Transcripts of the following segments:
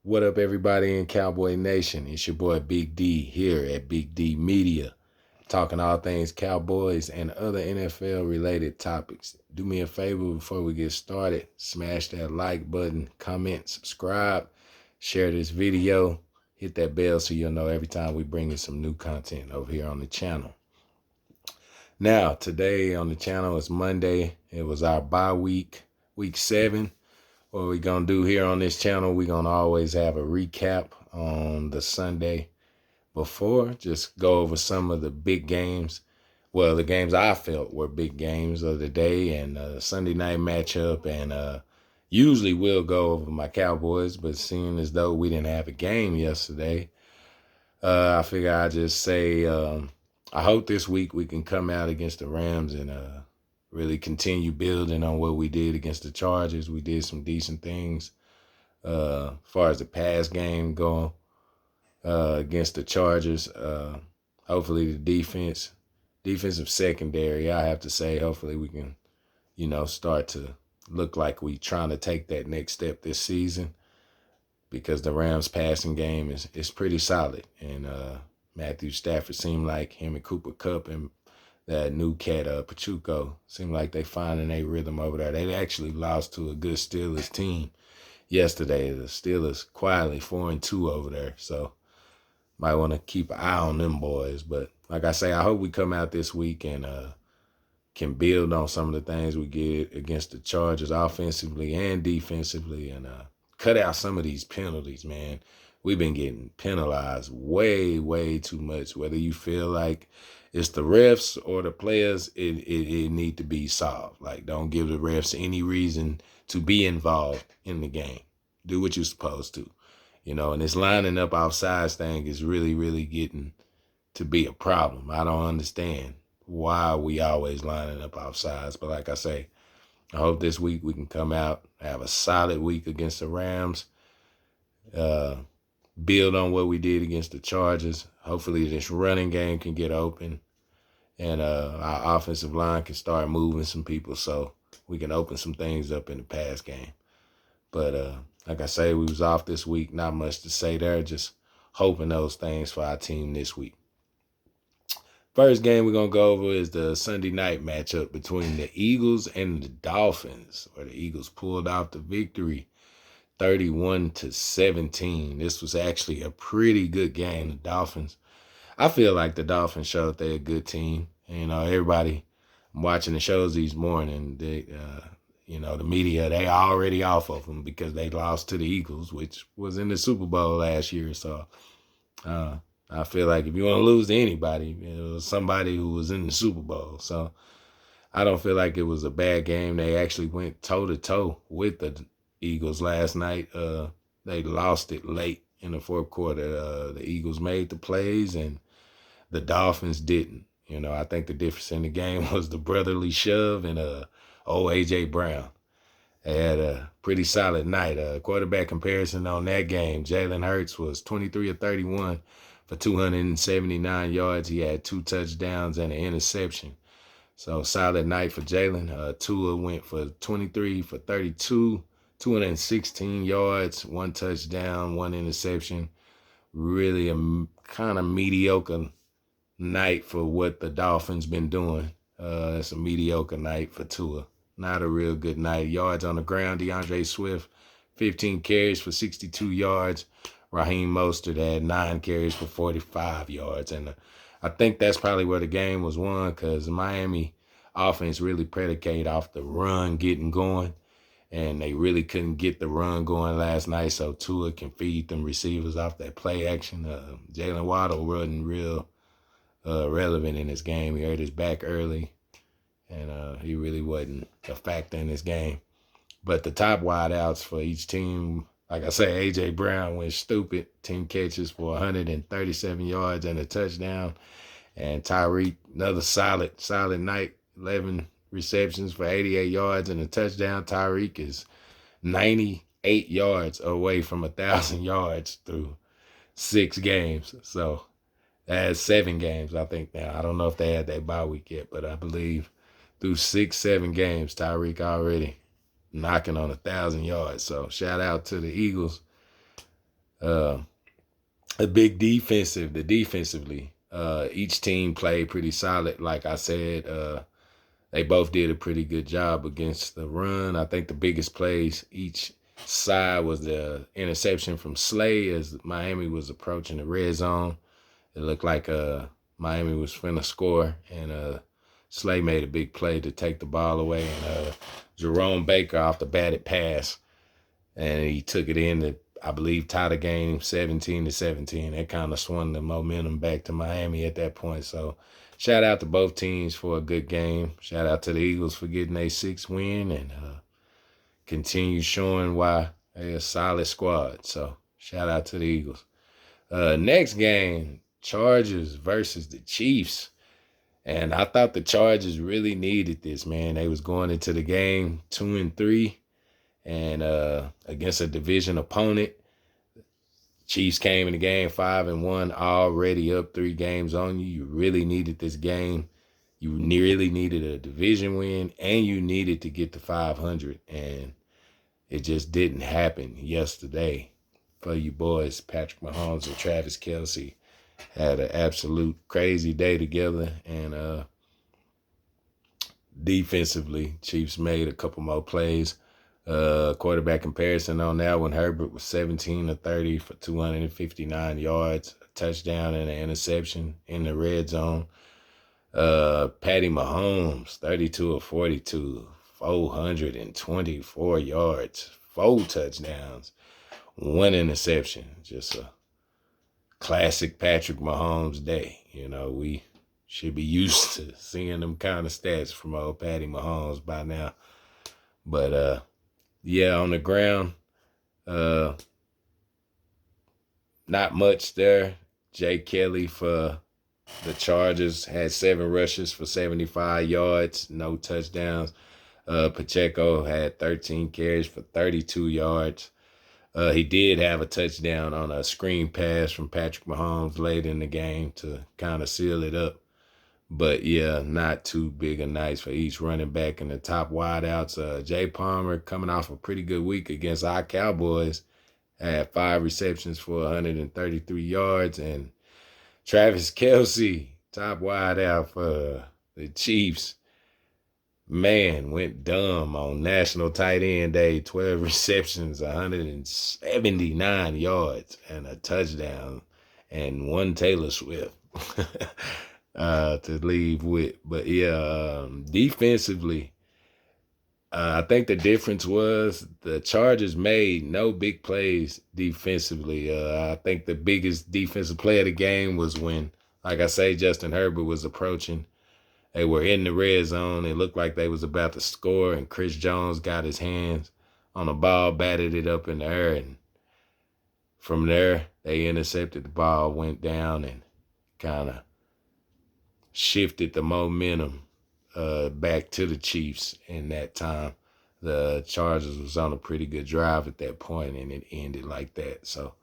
What up, everybody in Cowboy Nation? It's your boy Big D here at Big D Media, talking all things Cowboys and other NFL related topics. Do me a favor before we get started, smash that like button, comment, subscribe, share this video, hit that bell so you'll know every time we bring in some new content over here on the channel. Now, today on the channel is Monday. It was our bye week, week 7. What we're going to do here on this channel, we're going to always have a recap on the Sunday before, just go over some of the big games. Well, the games I felt were big games of the day and Sunday night matchup. And usually we'll go over my Cowboys, but seeing as though we didn't have a game yesterday, I figure I'd just say I hope this week we can come out against the Rams and really continue building on what we did against the Chargers. We did some decent things as far as the pass game going against the Chargers. Hopefully the defensive secondary, I have to say, hopefully we can, start to look like we trying to take that next step this season, because the Rams passing game is pretty solid. And Matthew Stafford seemed like him and Cooper Kupp and that new cat, Pachuco, seemed like they finding a rhythm over there. They actually lost to a good Steelers team yesterday. The Steelers quietly 4-2 over there. So might want to keep an eye on them boys. But like I say, I hope we come out this week and can build on some of the things we get against the Chargers offensively and defensively, and cut out some of these penalties, man. We've been getting penalized way, way too much. Whether you feel like it's the refs or the players, it need to be solved. Like, don't give the refs any reason to be involved in the game. Do what you're supposed to. And this lining up offsides thing is really, really getting to be a problem. I don't understand why we always lining up offsides. But like I say, I hope this week we can come out, have a solid week against the Rams, build on what we did against the Chargers. Hopefully this running game can get open and our offensive line can start moving some people so we can open some things up in the pass game. But like I say, we was off this week. Not much to say there. Just hoping those things for our team this week. First game we're going to go over is the Sunday night matchup between the Eagles and the Dolphins, where the Eagles pulled off the victory 31-17. This was actually a pretty good game. The Dolphins, I feel like the Dolphins showed they're a good team. Everybody, I'm watching the shows these morning, they, the media, they already off of them because they lost to the Eagles, which was in the Super Bowl last year. So I feel like if you want to lose to anybody, it was somebody who was in the Super Bowl. So I don't feel like it was a bad game. They actually went toe-to-toe with the Eagles last night. They lost it late in the fourth quarter. The Eagles made the plays and the Dolphins didn't. I think the difference in the game was the brotherly shove and A.J. Brown. They had a pretty solid night. Quarterback comparison on that game, Jalen Hurts was 23 of 31 for 279 yards. He had 2 touchdowns and an interception. So solid night for Jalen. Tua went for 23 for 32, 216 yards, 1 touchdown, 1 interception. Really a kind of mediocre night for what the Dolphins been doing. It's a mediocre night for Tua. Not a real good night. Yards on the ground, DeAndre Swift, 15 carries for 62 yards. Raheem Mostert had 9 carries for 45 yards. And I think that's probably where the game was won, because Miami offense really predicated off the run getting going. And they really couldn't get the run going last night, so Tua can feed them receivers off that play action. Jalen Waddle wasn't real relevant in this game. He hurt his back early, and he really wasn't a factor in this game. But the top wideouts for each team, like I say, A.J. Brown went stupid. 10 catches for 137 yards and a touchdown. And Tyreek, another solid night, 11 receptions for 88 yards and a touchdown. Tyreek is 98 yards away from 1,000 yards through 6 games. So that's 7 games, I think, now. I don't know if they had that bye week yet, but I believe through 6-7 games, Tyreek already knocking on 1,000 yards. So shout out to the Eagles. Uh, a big defensively. Each team played pretty solid. Like I said, they both did a pretty good job against the run. I think the biggest plays each side was the interception from Slay as Miami was approaching the red zone. It looked like Miami was finna score, and Slay made a big play to take the ball away, and Jerome Baker off the batted pass, and he took it in to, I believe, tie the game 17-17. That kind of swung the momentum back to Miami at that point. So shout out to both teams for a good game. Shout out to the Eagles for getting a 6th win and continue showing why they're a solid squad. So shout out to the Eagles. Next game, Chargers versus the Chiefs. And I thought the Chargers really needed this, man. They was going into the game 2-3 and against a division opponent. Chiefs came in the game 5-1, already up 3 games on you. You really needed this game. You really needed a division win, and you needed to get to 500. And it just didn't happen yesterday for you boys. Patrick Mahomes and Travis Kelce had an absolute crazy day together. And defensively, Chiefs made a couple more plays. Quarterback comparison on that one, Herbert was 17-30 for 259 yards, a touchdown and an interception in the red zone. Patty Mahomes, 32-42, 424 yards, 4 touchdowns, 1 interception. Just a classic Patrick Mahomes day. You know, we should be used to seeing them kind of stats from old Patty Mahomes by now. But yeah, on the ground, not much there. Jay Kelly for the Chargers had 7 rushes for 75 yards, no touchdowns. Pacheco had 13 carries for 32 yards. He did have a touchdown on a screen pass from Patrick Mahomes late in the game to kind of seal it up. But yeah, not too big a night for each running back. And the top wideouts, Jay Palmer coming off a pretty good week against our Cowboys, had 5 receptions for 133 yards. And Travis Kelce, top wideout for the Chiefs, man, went dumb on National Tight End Day. 12 receptions, 179 yards, and a touchdown, and 1 Taylor Swift. To leave with. But yeah, defensively, I think the difference was the Chargers made no big plays defensively. I think the biggest defensive play of the game was when, like I say, Justin Herbert was approaching. They were in the red zone. It looked like they was about to score, and Chris Jones got his hands on the ball, batted it up in the air, and from there, they intercepted the ball, went down, and kind of shifted the momentum back to the Chiefs in that time. The Chargers was on a pretty good drive at that point, and it ended like that. So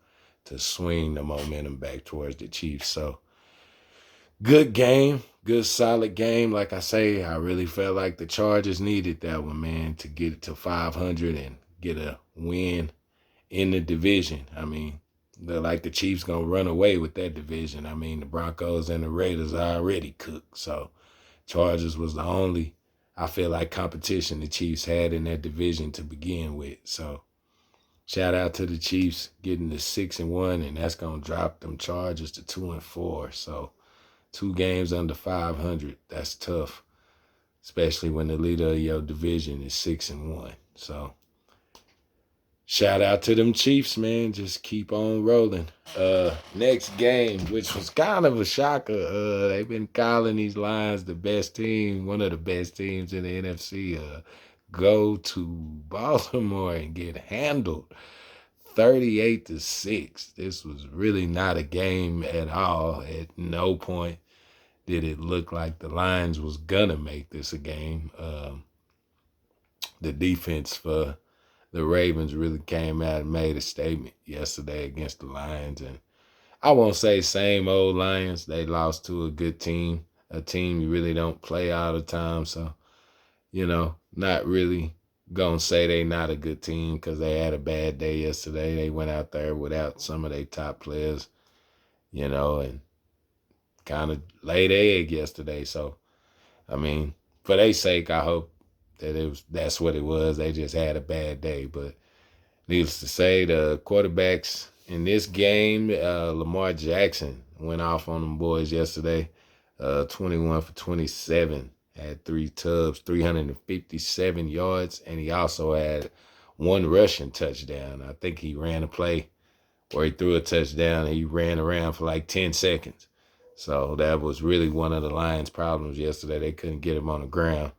to swing the momentum back towards the Chiefs. So good game, good solid game. Like I say, I really felt like the Chargers needed that one, man, to get it to 500 and get a win in the division. I mean, they're like the Chiefs gonna run away with that division. I mean, the Broncos and the Raiders are already cooked. So Chargers was the only, I feel like, competition the Chiefs had in that division to begin with. So shout out to the Chiefs getting to 6-1, and that's gonna drop them Chargers to 2-4. So 2 games under 500. That's tough, especially when the leader of your division is 6-1. So shout out to them Chiefs, man. Just keep on rolling. Next game, which was kind of a shocker. They've been calling these Lions the best team, one of the best teams in the NFC. Go to Baltimore and get handled 38-6. This was really not a game at all. At no point did it look like the Lions was gonna make this a game. The defense for the Ravens really came out and made a statement yesterday against the Lions. And I won't say same old Lions. They lost to a good team, a team you really don't play all the time. So, you know, not really gonna say they not a good team because they had a bad day yesterday. They went out there without some of their top players, and kind of laid egg yesterday. So, I mean, for their sake, I hope that that's what it was. They just had a bad day. But needless to say, the quarterbacks in this game, Lamar Jackson went off on them boys yesterday, 21 for 27. Had 3 tubs, 357 yards, and he also had one rushing touchdown. I think he ran a play where he threw a touchdown. He ran around for like 10 seconds. So that was really one of the Lions' problems yesterday. They couldn't get him on the ground.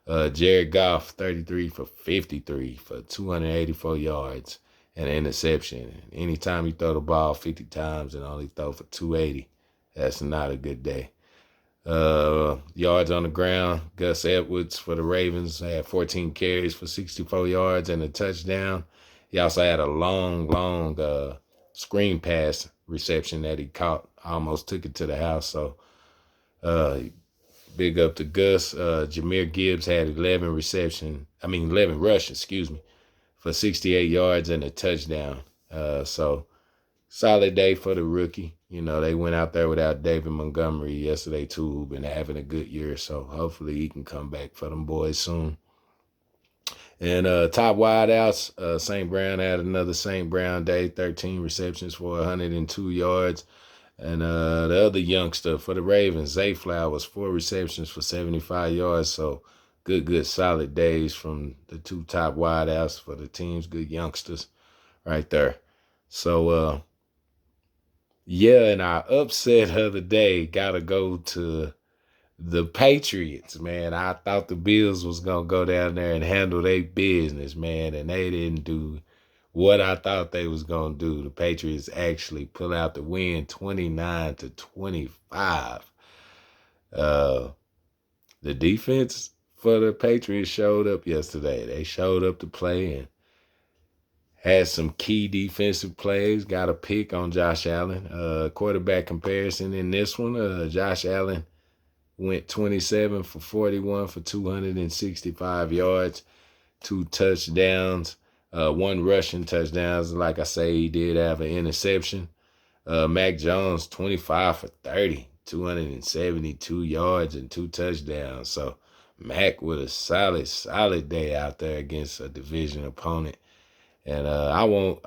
Jared Goff, 33 for 53 for 284 yards and an interception. Anytime you throw the ball 50 times and only throw for 280, that's not a good day. Yards on the ground, Gus Edwards for the Ravens had 14 carries for 64 yards and a touchdown. He also had a long screen pass reception that he caught, almost took it to the house. So big up to Gus. Jahmyr Gibbs had 11 rushes, for 68 yards and a touchdown. So solid day for the rookie. They went out there without David Montgomery yesterday too, who been having a good year. So hopefully he can come back for them boys soon. And top wideouts, St. Brown had another St. Brown day, 13 receptions for 102 yards. And the other youngster for the Ravens, Zay Flowers, 4 receptions for 75 yards. So good, solid days from the 2 top wideouts for the teams. Good youngsters right there. So, and our upset of the day got to go to the Patriots, man. I thought the Bills was going to go down there and handle their business, man, and they didn't do what I thought they was going to do. The Patriots actually pull out the win 29-25. The defense for the Patriots showed up yesterday. They showed up to play and had some key defensive plays. Got a pick on Josh Allen. Quarterback comparison in this one, Josh Allen went 27 for 41 for 265 yards, 2 touchdowns, 1 rushing touchdowns. Like I say, he did have an interception. Mac Jones, 25 for 30, 272 yards and 2 touchdowns. So Mac with a solid day out there against a division opponent. And I know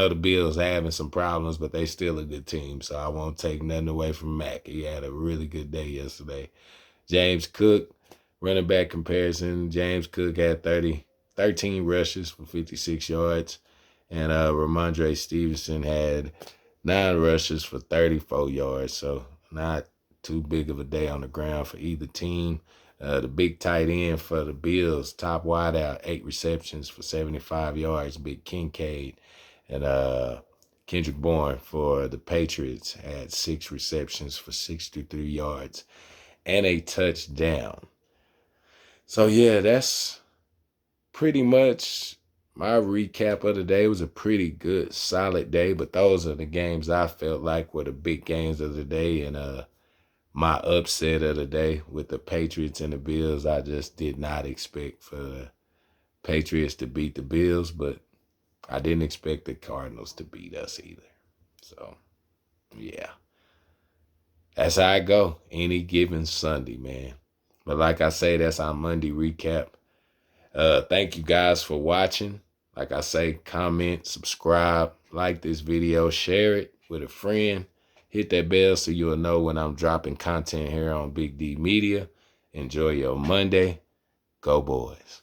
the Bills are having some problems, but they still a good team. So I won't take nothing away from Mac. He had a really good day yesterday. James Cook, running back comparison. James Cook had 13 rushes for 56 yards. And Ramondre Stevenson had 9 rushes for 34 yards. So not too big of a day on the ground for either team. The big tight end for the Bills, top wideout, 8 receptions for 75 yards, Big Kincaid. And Kendrick Bourne for the Patriots had 6 receptions for 63 yards and a touchdown. So, yeah, that's pretty much my recap of the day. It was a pretty good, solid day, but those are the games I felt like were the big games of the day. And my upset of the day with the Patriots and the Bills, I just did not expect for the Patriots to beat the Bills, but I didn't expect the Cardinals to beat us either. So, yeah. That's how I go any given Sunday, man. But like I say, that's our Monday recap. Thank you guys for watching. Like I say, comment, subscribe, like this video, share it with a friend. Hit that bell so you'll know when I'm dropping content here on Big D Media. Enjoy your Monday. Go Boys.